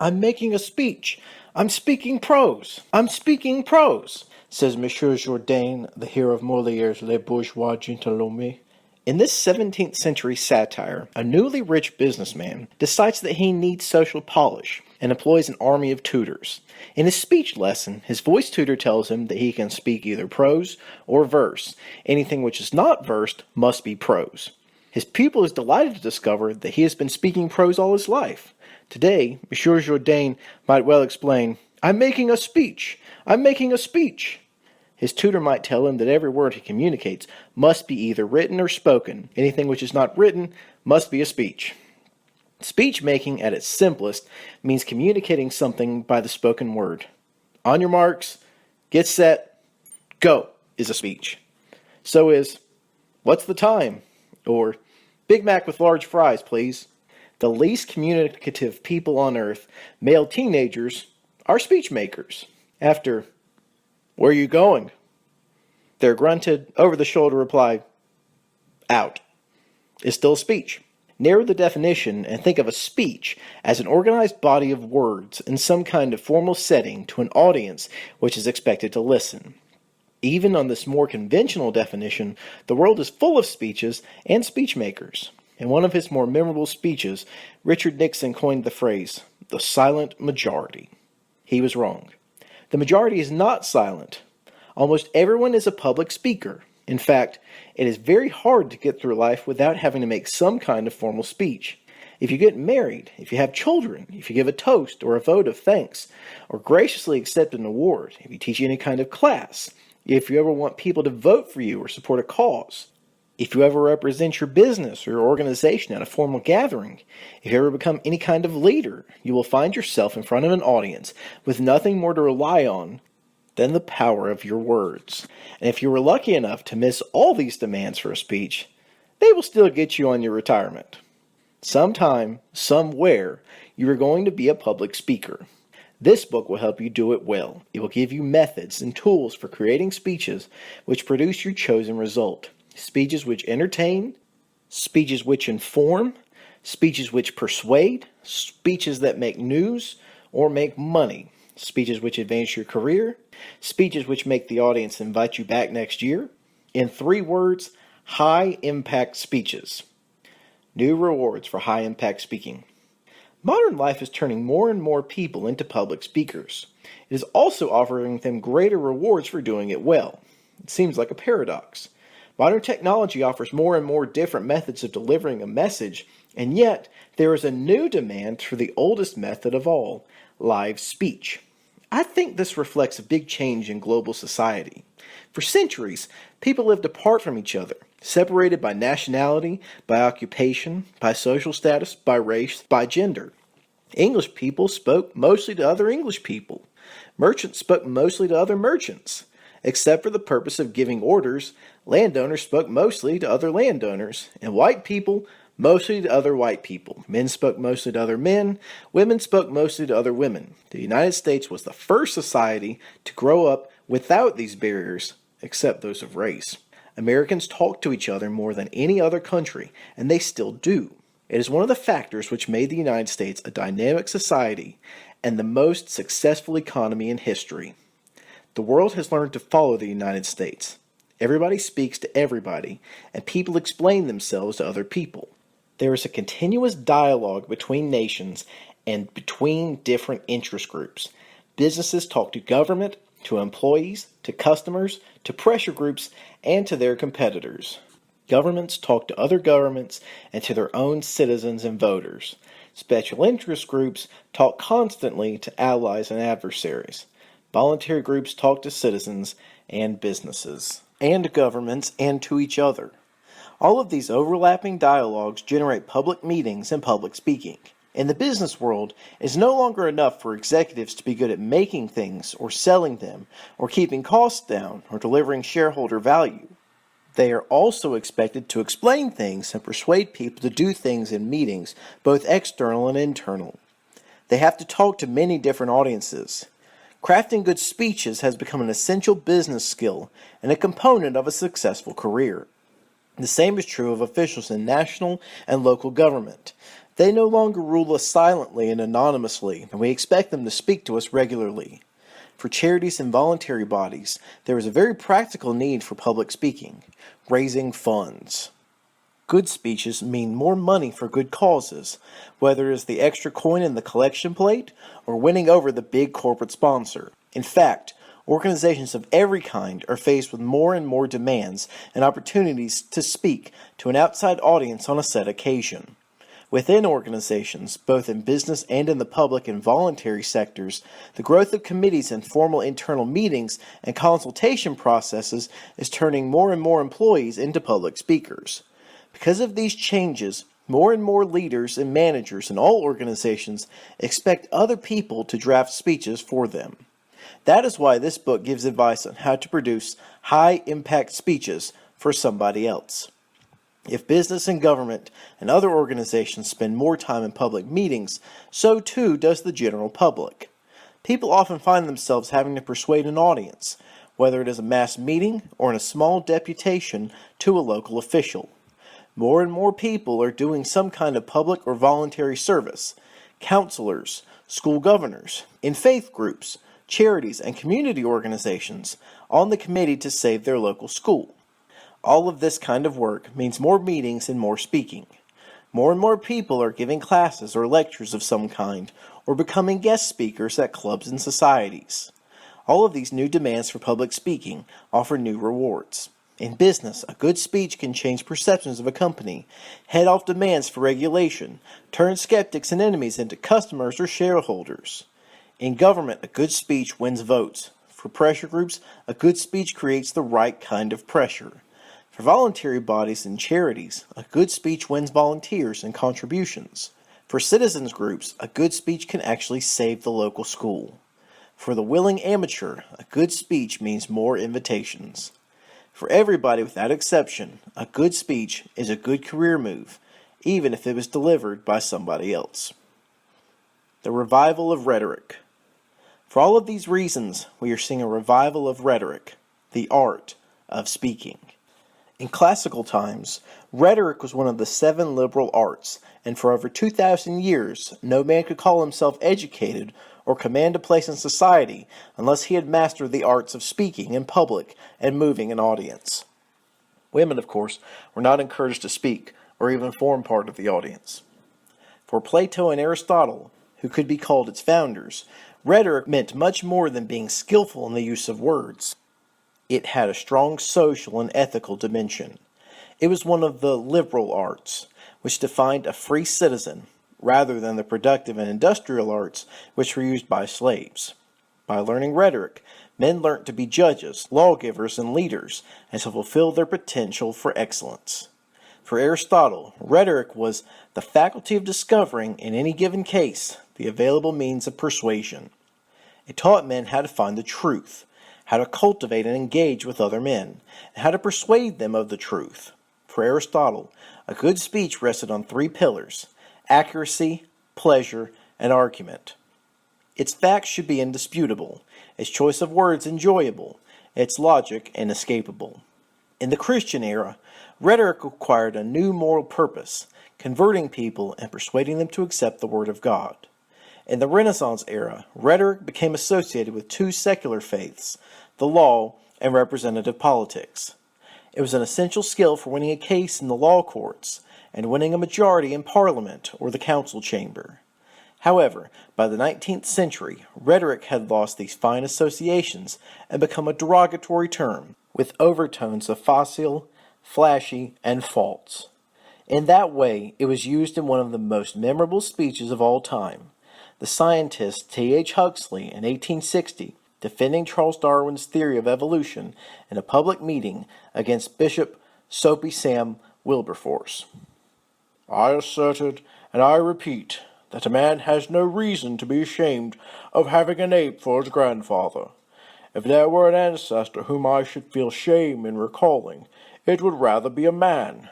I'm making a speech. I'm speaking prose. I'm speaking prose, says Monsieur Jourdain, the hero of Molière's Les Bourgeois Gentilhommes. In this 17th century satire, a newly rich businessman decides that he needs social polish and employs an army of tutors. In his speech lesson, his voice tutor tells him that he can speak either prose or verse. Anything which is not verse must be prose. His pupil is delighted to discover that he has been speaking prose all his life. Today, Monsieur Jourdain might well explain, I'm making a speech. I'm making a speech. His tutor might tell him that every word he communicates must be either written or spoken. Anything which is not written must be a speech. Speech making at its simplest means communicating something by the spoken word. On your marks, get set, go is a speech. So is, what's the time? Or, Big Mac with large fries, please. The least communicative people on earth, male teenagers, are speech makers. After, where are you going? Their grunted, over-the-shoulder reply, out, is still a speech. Narrow the definition and think of a speech as an organized body of words in some kind of formal setting to an audience which is expected to listen. Even on this more conventional definition, the world is full of speeches and speech makers. In one of his more memorable speeches, Richard Nixon coined the phrase, the silent majority. He was wrong. The majority is not silent. Almost everyone is a public speaker. In fact, it is very hard to get through life without having to make some kind of formal speech. If you get married, if you have children, if you give a toast or a vote of thanks, or graciously accept an award, if you teach any kind of class, if you ever want people to vote for you or support a cause, if you ever represent your business or your organization at a formal gathering, if you ever become any kind of leader, you will find yourself in front of an audience with nothing more to rely on than the power of your words. And if you were lucky enough to miss all these demands for a speech, they will still get you on your retirement. Sometime, somewhere, you are going to be a public speaker. This book will help you do it well. It will give you methods and tools for creating speeches which produce your chosen result. Speeches which entertain, speeches which inform, speeches which persuade, speeches that make news or make money, speeches which advance your career, speeches which make the audience invite you back next year. In 3 words, high-impact speeches. New rewards for high-impact speaking. Modern life is turning more and more people into public speakers. It is also offering them greater rewards for doing it well. It seems like a paradox. Modern technology offers more and more different methods of delivering a message, and yet there is a new demand for the oldest method of all, live speech. I think this reflects a big change in global society. For centuries, people lived apart from each other, separated by nationality, by occupation, by social status, by race, by gender. English people spoke mostly to other English people. Merchants spoke mostly to other merchants. Except for the purpose of giving orders, landowners spoke mostly to other landowners, and white people mostly to other white people. Men spoke mostly to other men, women spoke mostly to other women. The United States was the first society to grow up without these barriers, except those of race. Americans talk to each other more than any other country, and they still do. It is one of the factors which made the United States a dynamic society and the most successful economy in history. The world has learned to follow the United States. Everybody speaks to everybody, and people explain themselves to other people. There is a continuous dialogue between nations and between different interest groups. Businesses talk to government, to employees, to customers, to pressure groups, and to their competitors. Governments talk to other governments and to their own citizens and voters. Special interest groups talk constantly to allies and adversaries. Voluntary groups talk to citizens and businesses, and governments, and to each other. All of these overlapping dialogues generate public meetings and public speaking. In the business world, it is no longer enough for executives to be good at making things or selling them or keeping costs down or delivering shareholder value. They are also expected to explain things and persuade people to do things in meetings, both external and internal. They have to talk to many different audiences. Crafting good speeches has become an essential business skill and a component of a successful career. The same is true of officials in national and local government. They no longer rule us silently and anonymously, and we expect them to speak to us regularly. For charities and voluntary bodies, there is a very practical need for public speaking, raising funds. Good speeches mean more money for good causes, whether it is the extra coin in the collection plate or winning over the big corporate sponsor. In fact, organizations of every kind are faced with more and more demands and opportunities to speak to an outside audience on a set occasion. Within organizations, both in business and in the public and voluntary sectors, the growth of committees and formal internal meetings and consultation processes is turning more and more employees into public speakers. Because of these changes, more and more leaders and managers in all organizations expect other people to draft speeches for them. That is why this book gives advice on how to produce high-impact speeches for somebody else. If business and government and other organizations spend more time in public meetings, so too does the general public. People often find themselves having to persuade an audience, whether it is a mass meeting or in a small deputation to a local official. More and more people are doing some kind of public or voluntary service. Counselors, school governors, in faith groups, charities, and community organizations on the committee to save their local school. All of this kind of work means more meetings and more speaking. More and more people are giving classes or lectures of some kind, or becoming guest speakers at clubs and societies. All of these new demands for public speaking offer new rewards. In business, a good speech can change perceptions of a company, head off demands for regulation, turn skeptics and enemies into customers or shareholders. In government, a good speech wins votes. For pressure groups, a good speech creates the right kind of pressure. For voluntary bodies and charities, a good speech wins volunteers and contributions. For citizens groups, a good speech can actually save the local school. For the willing amateur, a good speech means more invitations. For everybody without exception, a good speech is a good career move, even if it was delivered by somebody else. The revival of rhetoric. For all of these reasons, we are seeing a revival of rhetoric, the art of speaking. In classical times, rhetoric was one of the 7 liberal arts, and for over 2,000 years, no man could call himself educated or command a place in society unless he had mastered the arts of speaking in public and moving an audience. Women, of course, were not encouraged to speak or even form part of the audience. For Plato and Aristotle, who could be called its founders, rhetoric meant much more than being skillful in the use of words. It had a strong social and ethical dimension. It was one of the liberal arts, which defined a free citizen, rather than the productive and industrial arts which were used by slaves. By learning rhetoric, men learnt to be judges, lawgivers, and leaders, and to fulfill their potential for excellence. For Aristotle, rhetoric was the faculty of discovering, in any given case, the available means of persuasion. It taught men how to find the truth, how to cultivate and engage with other men, and how to persuade them of the truth. For Aristotle, a good speech rested on 3 pillars: accuracy, pleasure, and argument. Its facts should be indisputable, its choice of words enjoyable, its logic inescapable. In the Christian era, rhetoric acquired a new moral purpose, converting people and persuading them to accept the Word of God. In the Renaissance era, rhetoric became associated with 2 secular faiths, the law and representative politics. It was an essential skill for winning a case in the law courts and winning a majority in Parliament or the council chamber. However, by the 19th century, rhetoric had lost these fine associations and become a derogatory term, with overtones of facile, flashy, and false. In that way, it was used in one of the most memorable speeches of all time. The scientist T.H. Huxley in 1860, defending Charles Darwin's theory of evolution in a public meeting against Bishop Soapy Sam Wilberforce. I asserted, and I repeat, that a man has no reason to be ashamed of having an ape for his grandfather. If there were an ancestor whom I should feel shame in recalling, it would rather be a man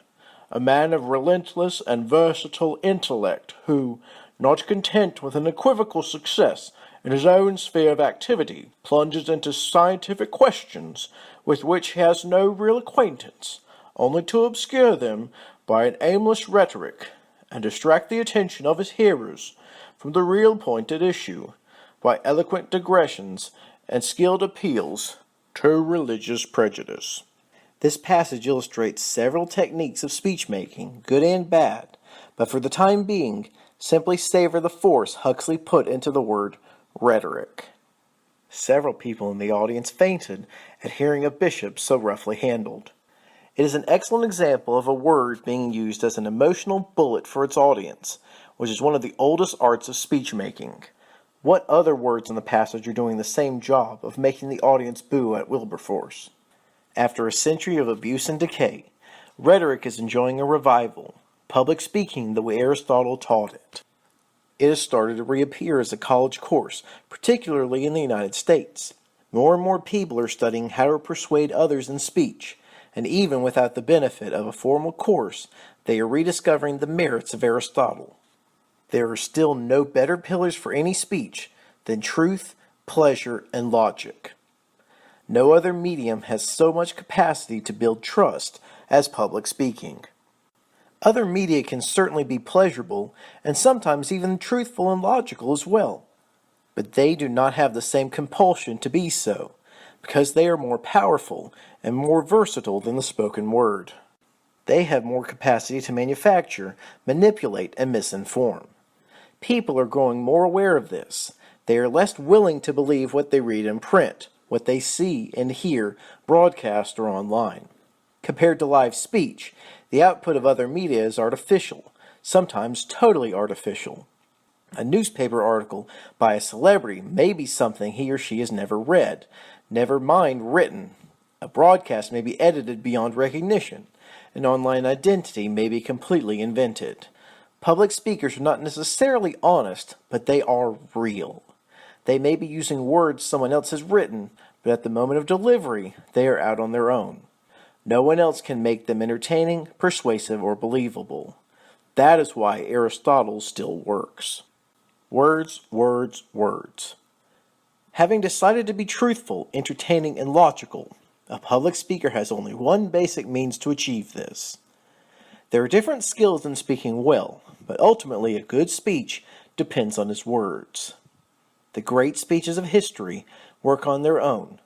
of relentless and versatile intellect who, not content with an equivocal success in his own sphere of activity, plunges into scientific questions with which he has no real acquaintance, only to obscure them by an aimless rhetoric, and distract the attention of his hearers from the real point at issue by eloquent digressions and skilled appeals to religious prejudice. This passage illustrates several techniques of speech-making, good and bad, but for the time being, simply savor the force Huxley put into the word rhetoric. Several people in the audience fainted at hearing a bishop so roughly handled. It is an excellent example of a word being used as an emotional bullet for its audience, which is one of the oldest arts of speech-making. What other words in the passage are doing the same job of making the audience boo at Wilberforce? After a century of abuse and decay, rhetoric is enjoying a revival, public speaking the way Aristotle taught it. It has started to reappear as a college course, particularly in the United States. More and more people are studying how to persuade others in speech, and even without the benefit of a formal course, they are rediscovering the merits of Aristotle. There are still no better pillars for any speech than truth, pleasure, and logic. No other medium has so much capacity to build trust as public speaking. Other media can certainly be pleasurable and sometimes even truthful and logical as well, but they do not have the same compulsion to be so, because they are more powerful and more versatile than the spoken word. They have more capacity to manufacture, manipulate, and misinform. People are growing more aware of this. They are less willing to believe what they read in print, what they see and hear broadcast or online. Compared to live speech, the output of other media is artificial, sometimes totally artificial. A newspaper article by a celebrity may be something he or she has never read, never mind written. A broadcast may be edited beyond recognition. An online identity may be completely invented. Public speakers are not necessarily honest, but they are real. They may be using words someone else has written, but at the moment of delivery, they are out on their own. No one else can make them entertaining, persuasive, or believable. That is why Aristotle still works. Words, words, words. Having decided to be truthful, entertaining, and logical, a public speaker has only one basic means to achieve this. There are different skills in speaking well, but ultimately a good speech depends on his words. The great speeches of history work on their own,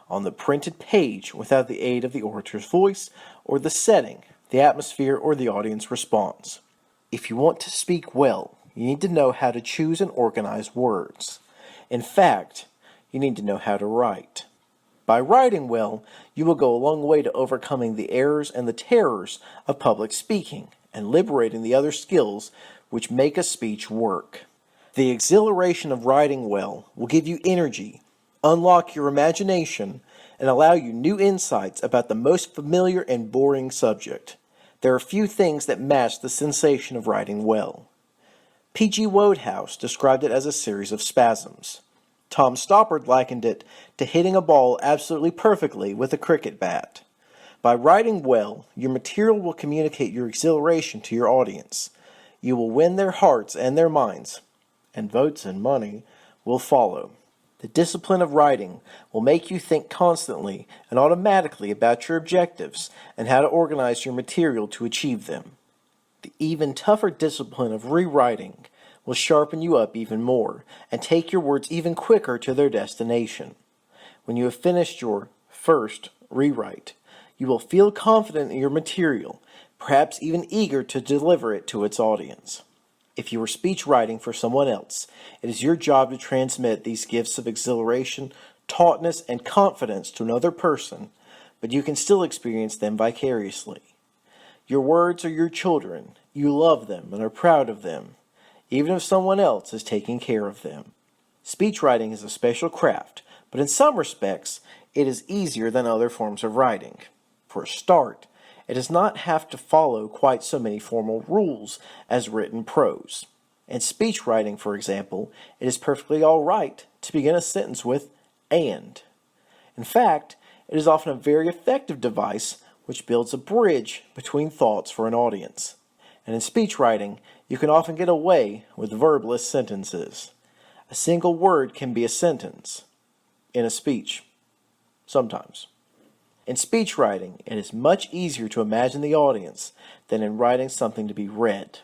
on the printed page without the aid of the orator's voice or the setting, the atmosphere, or the audience response. If you want to speak well, you need to know how to choose and organize words. In fact, you need to know how to write. By writing well, you will go a long way to overcoming the errors and the terrors of public speaking and liberating the other skills which make a speech work. The exhilaration of writing well will give you energy, unlock your imagination, and allow you new insights about the most familiar and boring subject. There are few things that match the sensation of writing well. P.G. Wodehouse described it as a series of spasms. Tom Stoppard likened it to hitting a ball absolutely perfectly with a cricket bat. By writing well, your material will communicate your exhilaration to your audience. You will win their hearts and their minds, and votes and money will follow. The discipline of writing will make you think constantly and automatically about your objectives and how to organize your material to achieve them. The even tougher discipline of rewriting will sharpen you up even more and take your words even quicker to their destination. When you have finished your first rewrite, you will feel confident in your material, perhaps even eager to deliver it to its audience. If you are speech writing for someone else, it is your job to transmit these gifts of exhilaration, tautness, and confidence to another person, but you can still experience them vicariously. Your words are your children. You love them and are proud of them, even if someone else is taking care of them. Speech writing is a special craft, but in some respects, it is easier than other forms of writing. For a start, it does not have to follow quite so many formal rules as written prose. In speech writing, for example, it is perfectly all right to begin a sentence with "and." In fact, it is often a very effective device which builds a bridge between thoughts for an audience. And in speech writing, you can often get away with verbless sentences. A single word can be a sentence in a speech, sometimes. In speech writing, it is much easier to imagine the audience than in writing something to be read.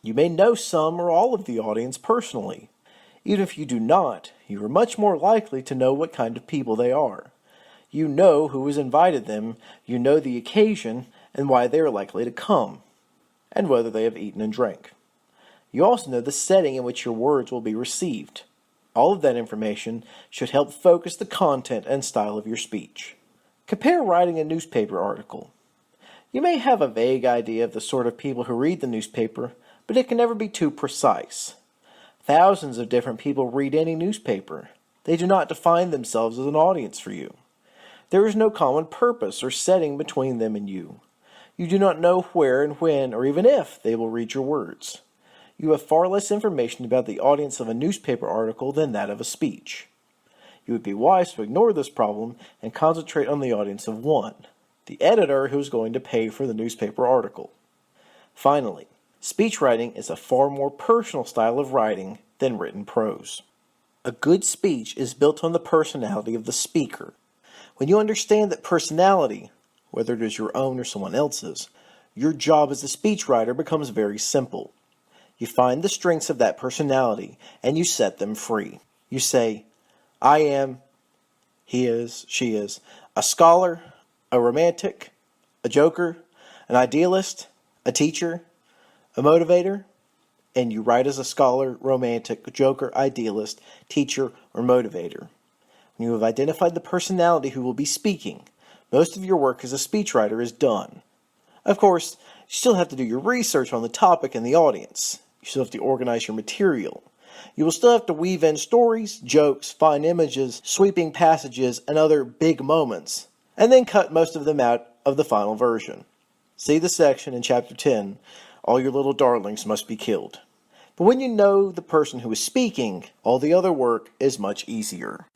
You may know some or all of the audience personally. Even if you do not, you are much more likely to know what kind of people they are. You know who has invited them, you know the occasion, and why they are likely to come, and whether they have eaten and drank. You also know the setting in which your words will be received. All of that information should help focus the content and style of your speech. Compare writing a newspaper article. You may have a vague idea of the sort of people who read the newspaper, but it can never be too precise. Thousands of different people read any newspaper. They do not define themselves as an audience for you. There is no common purpose or setting between them and you. You do not know where and when or even if they will read your words. You have far less information about the audience of a newspaper article than that of a speech. You would be wise to ignore this problem and concentrate on the audience of one, the editor who is going to pay for the newspaper article. Finally, speech writing is a far more personal style of writing than written prose. A good speech is built on the personality of the speaker. When you understand that personality, whether it is your own or someone else's, your job as a speechwriter becomes very simple. You find the strengths of that personality and you set them free. You say, I am, he is, she is, a scholar, a romantic, a joker, an idealist, a teacher, a motivator, and you write as a scholar, romantic, joker, idealist, teacher, or motivator. When you have identified the personality who will be speaking, most of your work as a speechwriter is done. Of course, you still have to do your research on the topic and the audience. You still have to organize your material. You will still have to weave in stories, jokes, fine images, sweeping passages, and other big moments, and then cut most of them out of the final version. See the section in Chapter 10, All Your Little Darlings Must Be Killed. But when you know the person who is speaking, all the other work is much easier.